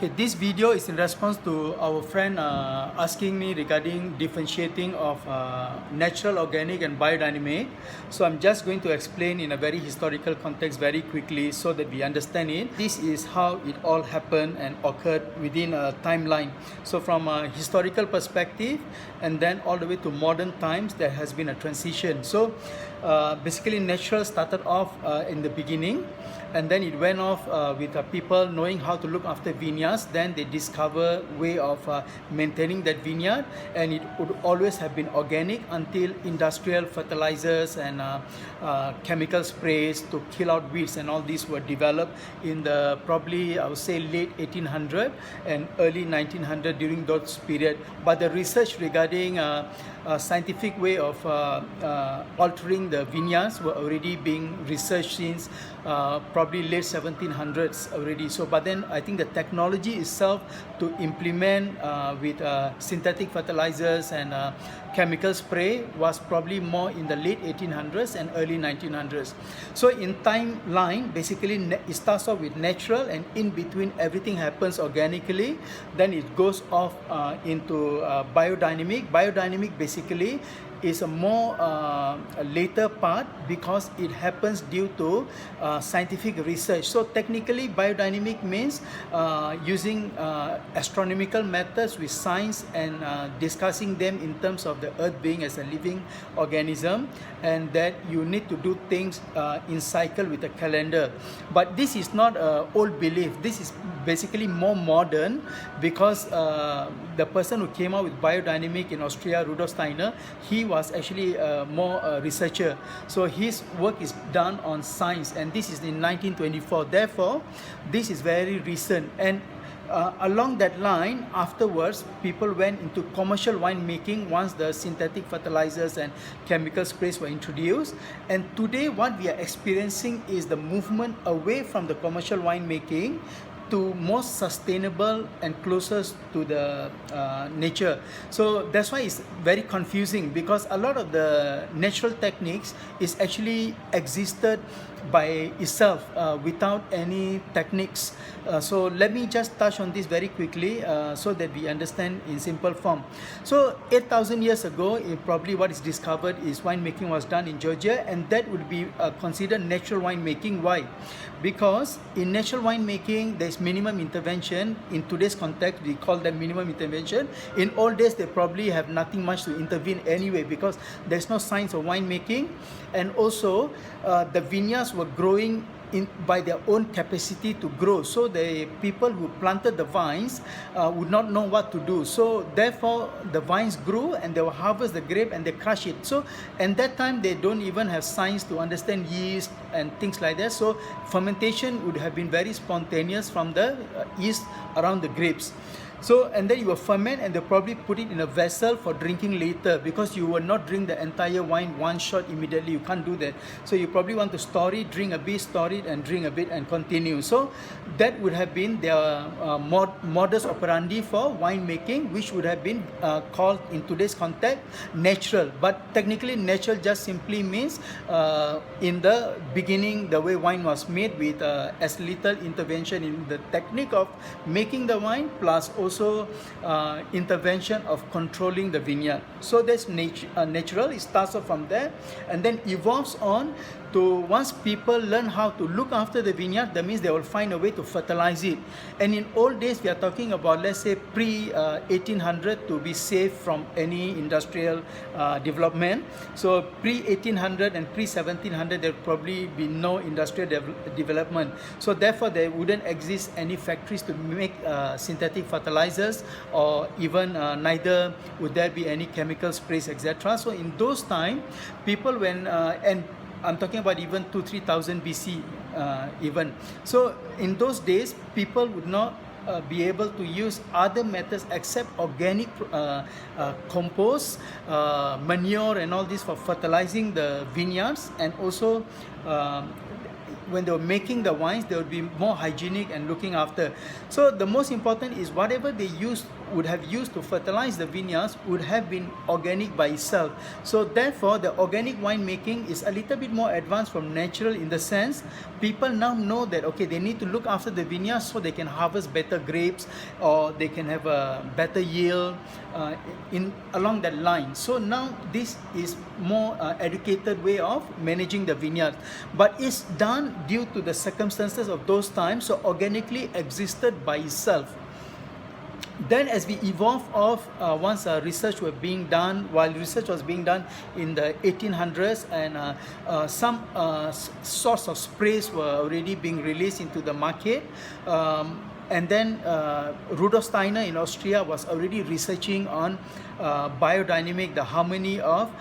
Okay, this video is in response to our friend asking me regarding differentiating of natural, organic and biodynamic. So I'm just going to explain in a very historical context very quickly so that we understand it. This is how it all happened and occurred within a timeline. So from a historical perspective and then all the way to modern times, there has been a transition. So basically natural started off in the beginning, and then it went off with people knowing how to look after vineyards. Then they discover way of maintaining that vineyard, and it would always have been organic until industrial fertilizers and chemical sprays to kill out weeds and all these were developed in the probably I would say late 1800 and early 1900 during those period. But the research regarding scientific way of altering the vineyards were already being researched since probably late 1700s already. So but then I think the technology itself to implement with synthetic fertilizers and chemical spray was probably more in the late 1800s and early 1900s. So in timeline, basically it starts off with natural, and in between everything happens organically. Then it goes off into biodynamic. Biodynamic basically is a more a later part because it happens due to scientific research. So technically biodynamic means using astronomical methods with science and discussing them in terms of the earth being as a living organism, and that you need to do things in cycle with a calendar. But this is not an old belief. This is basically more modern because the person who came out with biodynamic in Austria, Rudolf Steiner, he was actually more a researcher. So his work is done on science, and this is in 1924. Therefore, this is very recent. And along that line, afterwards, people went into commercial winemaking once the synthetic fertilizers and chemical sprays were introduced. And today, what we are experiencing is the movement away from the commercial winemaking to more sustainable and closest to the nature. So that's why it's very confusing, because a lot of the natural techniques is actually existed by itself without any techniques. So let me just touch on this very quickly so that we understand in simple form. So 8,000 years ago, probably what is discovered is winemaking was done in Georgia, and that would be considered natural winemaking. Why? Because in natural winemaking, there's minimum intervention. In today's context, we call them minimum intervention. In old days, they probably have nothing much to intervene anyway, because there's no science of winemaking. And also, the vineyards were growing by their own capacity to grow. So the people who planted the vines would not know what to do. So therefore, the vines grew and they will harvest the grape and they crush it. So at that time, they don't even have science to understand yeast and things like that. So fermentation would have been very spontaneous from the yeast around the grapes. So, and then you will ferment and they'll probably put it in a vessel for drinking later, because you will not drink the entire wine one shot immediately. You can't do that. So you probably want to store it, drink a bit, store it and drink a bit and continue. So that would have been their modus operandi for winemaking, which would have been called in today's context natural. But technically natural just simply means in the beginning the way wine was made with as little intervention in the technique of making the wine, plus also intervention of controlling the vineyard. So that's natural. It starts off from there and then evolves on to, once people learn how to look after the vineyard, that means they will find a way to fertilize it. And in old days, we are talking about, let's say, pre-1800 to be safe from any industrial development. So pre-1800 and pre-1700, there will probably be no industrial development. So therefore, there wouldn't exist any factories to make synthetic fertilizers, or even neither would there be any chemical sprays, etc. So in those times, people and I'm talking about even 2,000-3,000 BC even. So in those days, people would not be able to use other methods except organic compost, manure and all this for fertilizing the vineyards. And also when they were making the wines, they would be more hygienic and looking after. So the most important is whatever they would have used to fertilize the vineyards would have been organic by itself. So therefore, the organic winemaking is a little bit more advanced from natural, in the sense people now know that, okay, they need to look after the vineyards so they can harvest better grapes, or they can have a better yield along that line. So now this is more educated way of managing the vineyard, but it's done due to the circumstances of those times, so organically existed by itself. Then as we evolved off, once research was being done, while research was being done in the 1800s, and some sorts of sprays were already being released into the market, and then Rudolf Steiner in Austria was already researching on biodynamic, the harmony of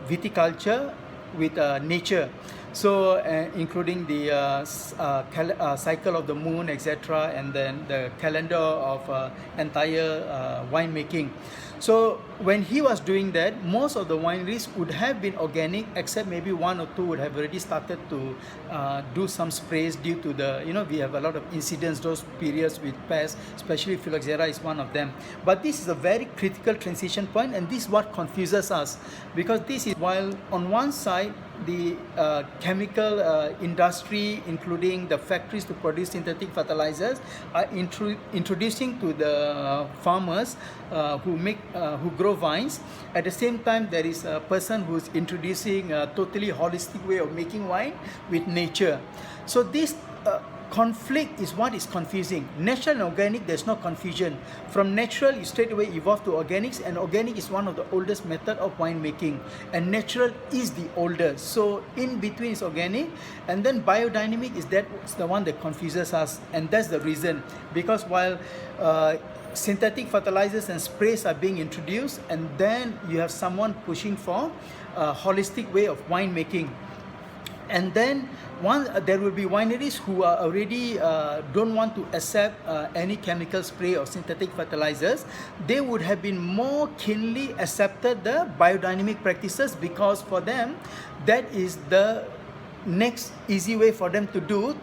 viticulture with nature. So including the cycle of the moon, etc., and then the calendar of entire winemaking. So when he was doing that, most of the wineries would have been organic, except maybe one or two would have already started to do some sprays due to the, we have a lot of incidents those periods with pests, especially phylloxera is one of them. But this is a very critical transition point, and this is what confuses us, because this is, while on one side the chemical industry, including the factories to produce synthetic fertilizers, are introducing to the farmers who grow vines. At the same time, there is a person who's introducing a totally holistic way of making wine with nature. So this conflict is what is confusing. Natural and organic, there's no confusion. From natural, you straight away evolve to organics, and organic is one of the oldest method of winemaking, and natural is the oldest. So in between is organic, and then biodynamic is the one that confuses us, and that's the reason. Because while synthetic fertilizers and sprays are being introduced, and then you have someone pushing for a holistic way of winemaking. And then there will be wineries who are already don't want to accept any chemical spray or synthetic fertilizers. They would have been more keenly accepted the biodynamic practices, because for them that is the next easy way for them to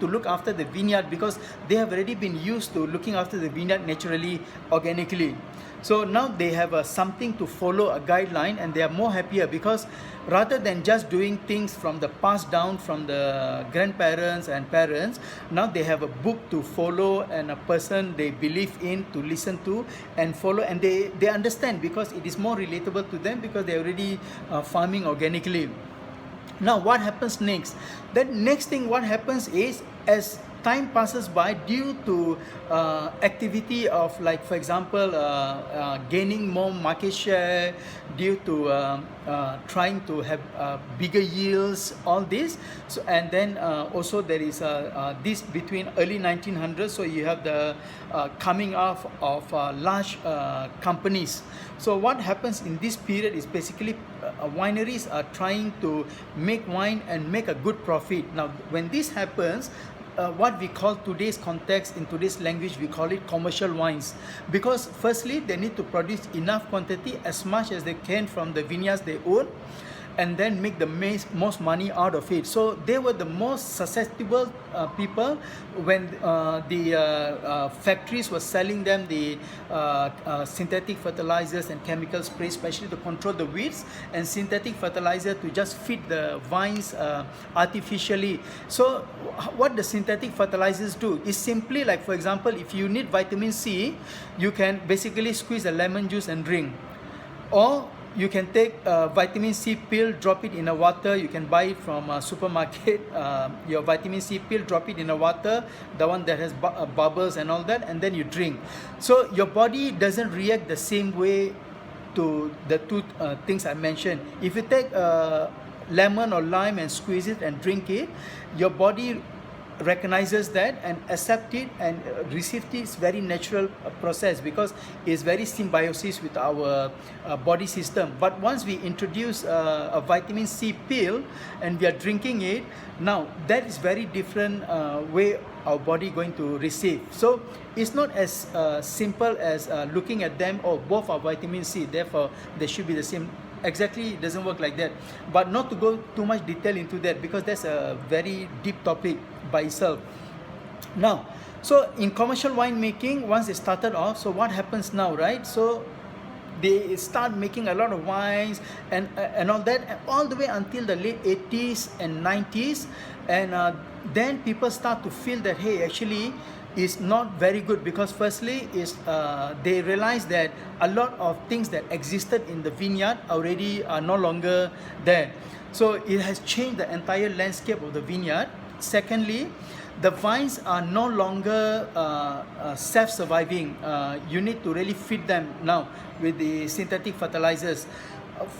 look after the vineyard, because they have already been used to looking after the vineyard naturally, organically. So now they have something to follow, a guideline, and they are more happier, because rather than just doing things from the past down from the grandparents and parents, now they have a book to follow and a person they believe in to listen to and follow, and they understand, because it is more relatable to them, because they're already farming organically. Now what happens next? The next thing what happens is, as time passes by, due to activity of, like for example, gaining more market share, due to trying to have bigger yields, all this. So, and then also there is this between early 1900s, so you have the coming off of large companies. So what happens in this period is basically wineries are trying to make wine and make a good profit. Now when this happens, what we call today's context, in today's language, we call it commercial wines, because firstly they need to produce enough quantity, as much as they can from the vineyards they own, and then make the most money out of it. So they were the most susceptible people when the factories were selling them the synthetic fertilizers and chemical sprays, especially to control the weeds, and synthetic fertilizer to just feed the vines artificially. So what the synthetic fertilizers do is simply, like for example, if you need vitamin C, you can basically squeeze a lemon juice and drink, or you can take a vitamin C pill, drop it in the water. You can buy it from a supermarket, your vitamin C pill, drop it in the water, the one that has bubbles and all that, and then you drink. So your body doesn't react the same way to the two things I mentioned. If you take lemon or lime and squeeze it and drink it, your body recognizes that and accept it and receive it. It's very natural process, because it's very symbiosis with our body system. But once we introduce a vitamin C pill and we are drinking it, now that is very different way our body going to receive. So it's not as simple as looking at them, oh, both are vitamin C, therefore they should be the same. exactly it doesn't work like that. But not to go too much detail into that, because that's a very deep topic by itself. Now, so in commercial winemaking, once they started off, so what happens now, right? So they start making a lot of wines and all that, and all the way until the late 80s and 90s, and then people start to feel that, hey, actually is not very good, because firstly is they realize that a lot of things that existed in the vineyard already are no longer there. So it has changed the entire landscape of the vineyard. Secondly, the vines are no longer self-surviving. You need to really feed them now with the synthetic fertilizers.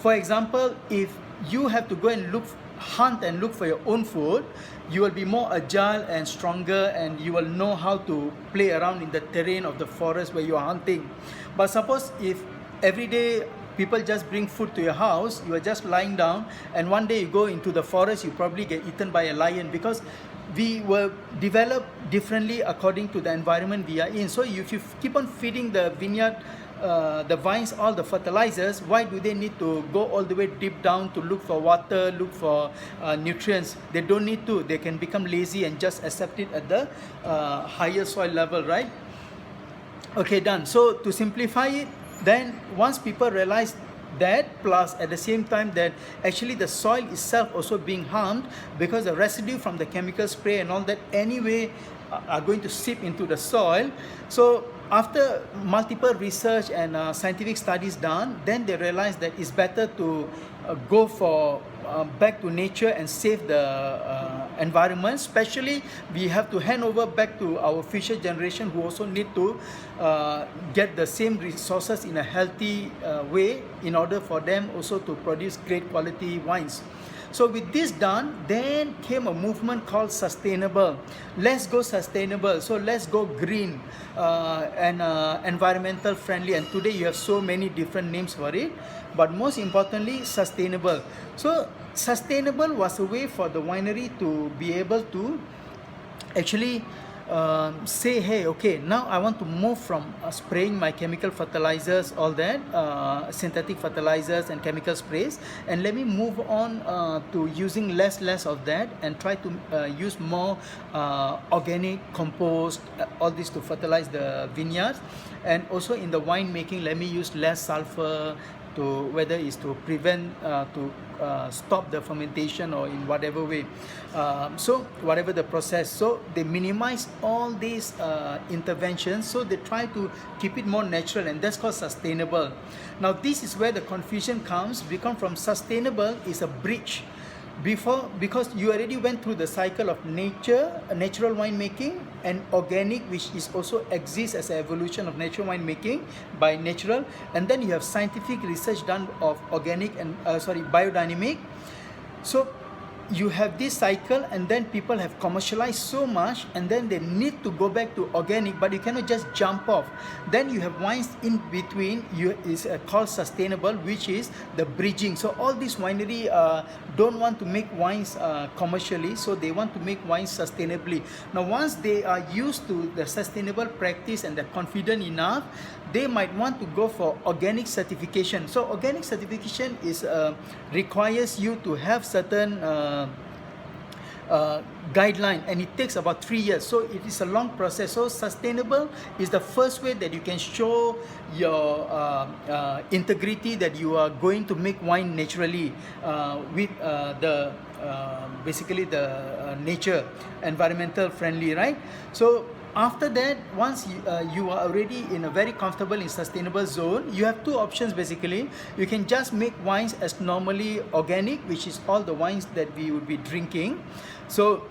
For example, if you have to go and hunt and look for your own food, you will be more agile and stronger, and you will know how to play around in the terrain of the forest where you are hunting. But suppose if every day people just bring food to your house, you are just lying down, and one day you go into the forest, you probably get eaten by a lion, because we were developed differently according to the environment we are in. So if you keep on feeding the vineyard, the vines, all the fertilizers, why do they need to go all the way deep down to look for water, look for nutrients? They don't need to. They can become lazy and just accept it at the higher soil level, right? Okay, done. So to simplify it, then once people realize that, plus at the same time that actually the soil itself also being harmed, because the residue from the chemical spray and all that anyway are going to seep into the soil. So after multiple research and scientific studies done, then they realized that it's better to go for back to nature and save the environment. Especially we have to hand over back to our future generation, who also need to get the same resources in a healthy way, in order for them also to produce great quality wines. So with this done, then came a movement called sustainable. Let's go sustainable. So let's go green and environmental friendly. And today you have so many different names for it. But most importantly, sustainable. So sustainable was a way for the winery to be able to actually say, hey, okay, now I want to move from spraying my chemical fertilizers, all that, synthetic fertilizers and chemical sprays, and let me move on to using less of that, and try to use more organic compost, all this to fertilize the vineyards. And also in the wine making, let me use less sulfur, to whether it's to prevent to stop the fermentation or in whatever way, so whatever the process. So they minimize all these interventions, so they try to keep it more natural, and that's called sustainable. Now this is where the confusion comes, because from sustainable is a bridge before, because you already went through the cycle of nature, natural winemaking, and organic, which is also exists as an evolution of natural winemaking by natural, and then you have scientific research done of organic and biodynamic. So you have this cycle, and then people have commercialized so much, and then they need to go back to organic, but you cannot just jump off. Then you have wines in between, is called sustainable, which is the bridging. So all these winery don't want to make wines commercially, so they want to make wines sustainably. Now once they are used to the sustainable practice and they're confident enough, they might want to go for organic certification. So organic certification is requires you to have certain guideline, and it takes about 3 years, so it is a long process. So sustainable is the first way that you can show your integrity, that you are going to make wine naturally with the basically the nature, environmental friendly, right? So after that, once you are already in a very comfortable in sustainable zone, you have two options basically. You can just make wines as normally organic, which is all the wines that we would be drinking. So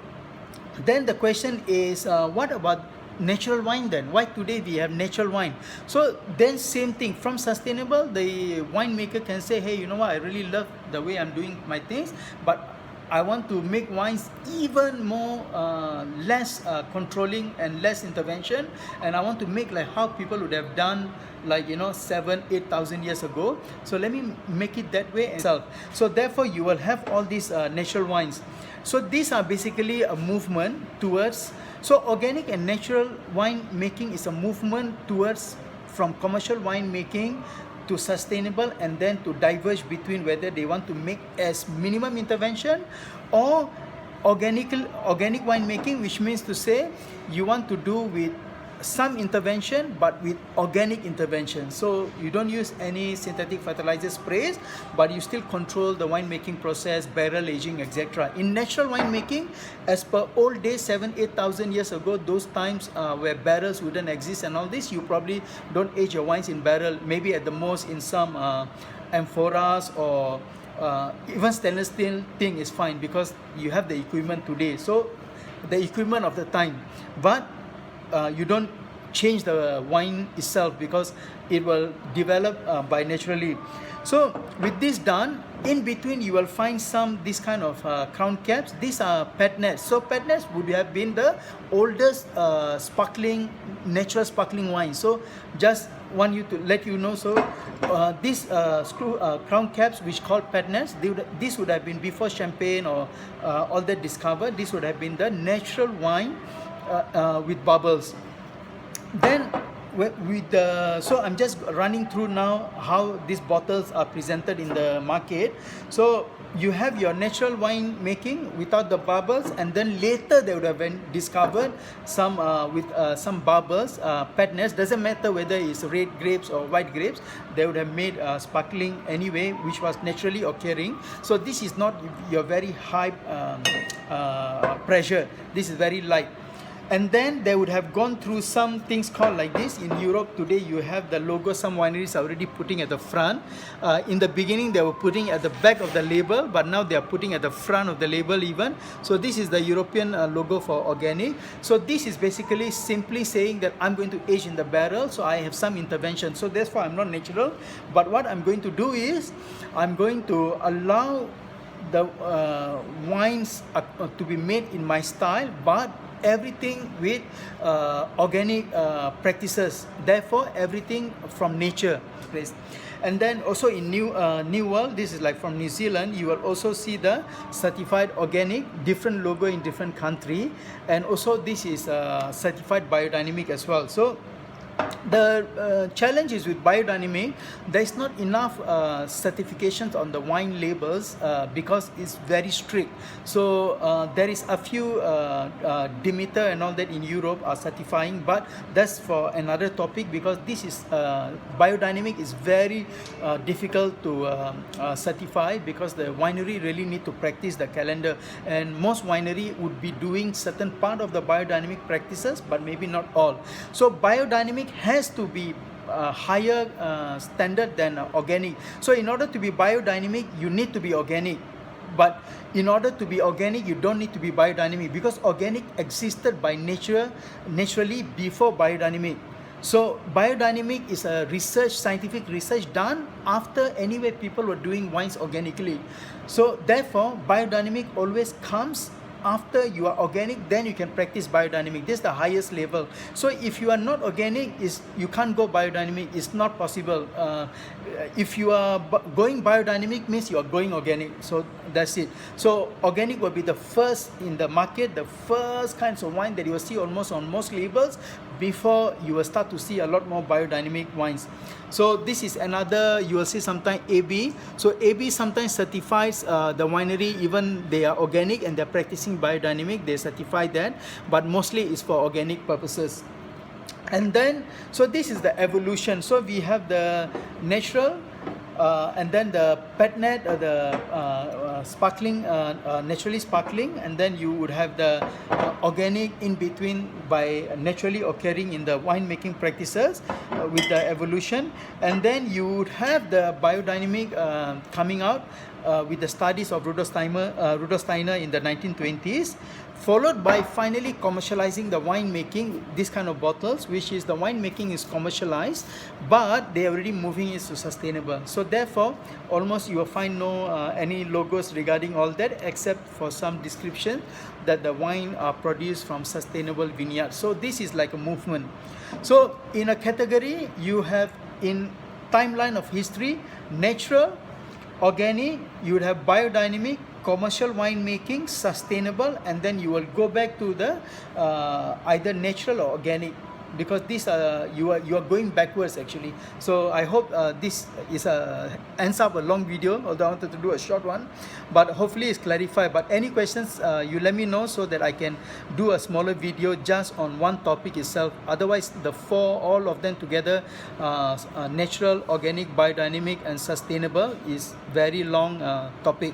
then the question is, what about natural wine then? Why today we have natural wine? So then same thing, from sustainable, the winemaker can say, hey, you know what, I really love the way I'm doing my things, but I want to make wines even more less controlling and less intervention, and I want to make like how people would have done, like 7,000-8,000 years ago. So let me make it that way itself. So therefore you will have all these natural wines. So these are basically a movement towards, so organic and natural wine making is a movement towards from commercial wine making to sustainable, and then to diverge between whether they want to make as minimum intervention or organic winemaking, which means to say you want to do with some intervention but with organic intervention. So you don't use any synthetic fertilizer sprays, but you still control the winemaking process, barrel aging, etc. In natural winemaking, as per old days, 7,000-8,000 years ago, those times where barrels wouldn't exist and all this, you probably don't age your wines in barrel, maybe at the most in some amphoras, or even stainless steel thing is fine because you have the equipment today. So the equipment of the time, but you don't change the wine itself because it will develop by naturally. So with this done, in between you will find some this kind of crown caps. These are pet nets. So pet nets would have been the oldest sparkling, natural sparkling wine. So just want you to let you know. So these crown caps, which called pet nets, this would have been before champagne or all that discovered. This would have been the natural wine with bubbles. Then with the, so I'm just running through now how these bottles are presented in the market. So you have your natural wine making without the bubbles, and then later they would have been discovered some with some bubbles, pet nets. Doesn't matter whether it's red grapes or white grapes, they would have made sparkling anyway, which was naturally occurring. So this is not your very high pressure. This is very light. And then they would have gone through some things called like this. In Europe today, you have the logo. Some wineries are already putting at the front. In the beginning, they were putting at the back of the label, but now they are putting at the front of the label even. So this is the European logo for organic. So this is basically simply saying that I'm going to age in the barrel, so I have some intervention. So therefore, I'm not natural. But what I'm going to do is, I'm going to allow the wines to be made in my style, but everything with organic practices. Therefore, everything from nature. And then also in New World, this is like from New Zealand, you will also see the certified organic, different logo in different country, and also this is certified biodynamic as well. So the challenge is with biodynamic, there is not enough certifications on the wine labels because it's very strict. So there is a few Demeter and all that in Europe are certifying, but that's for another topic, because this is biodynamic is very difficult to certify, because the winery really need to practice the calendar, and most winery would be doing certain part of the biodynamic practices, but maybe not all. So biodynamic has to be higher standard than organic. So in order to be biodynamic, you need to be organic. But in order to be organic, you don't need to be biodynamic, because organic existed by nature, naturally before biodynamic. So biodynamic is a research, scientific research done after anyway people were doing wines organically. So therefore, biodynamic always comes after you are organic, then you can practice biodynamic. This is the highest level. So if you are not organic, you can't go biodynamic. It's not possible. If you are going biodynamic, means you are going organic. So that's it. So organic will be the first in the market, the first kinds of wine that you will see almost on most labels, before you will start to see a lot more biodynamic wines. So this is another, you will see sometimes AB. So AB sometimes certifies the winery, even they are organic and they're practicing biodynamic, they certify that, but mostly it's for organic purposes. And then, so this is the evolution. So we have the natural, and then the pet net, the sparkling, naturally sparkling, and then you would have the organic in between by naturally occurring in the winemaking practices with the evolution. And then you would have the biodynamic coming out with the studies of Rudolf Steiner in the 1920s, followed by finally commercializing the winemaking, this kind of bottles, which is the winemaking is commercialized, but they are already moving it to sustainable. So therefore, almost you will find no any logos regarding all that, except for some description that the wine are produced from sustainable vineyards. So this is like a movement. So in a category, you have in timeline of history, natural, organic, you would have biodynamic, commercial winemaking, sustainable, and then you will go back to the either natural or organic. because this you are going backwards actually. So I hope this is ends up a long video, although I wanted to do a short one, but hopefully it's clarified. But any questions, you let me know so that I can do a smaller video just on one topic itself. Otherwise, the four, all of them together, natural, organic, biodynamic, and sustainable, is very long topic.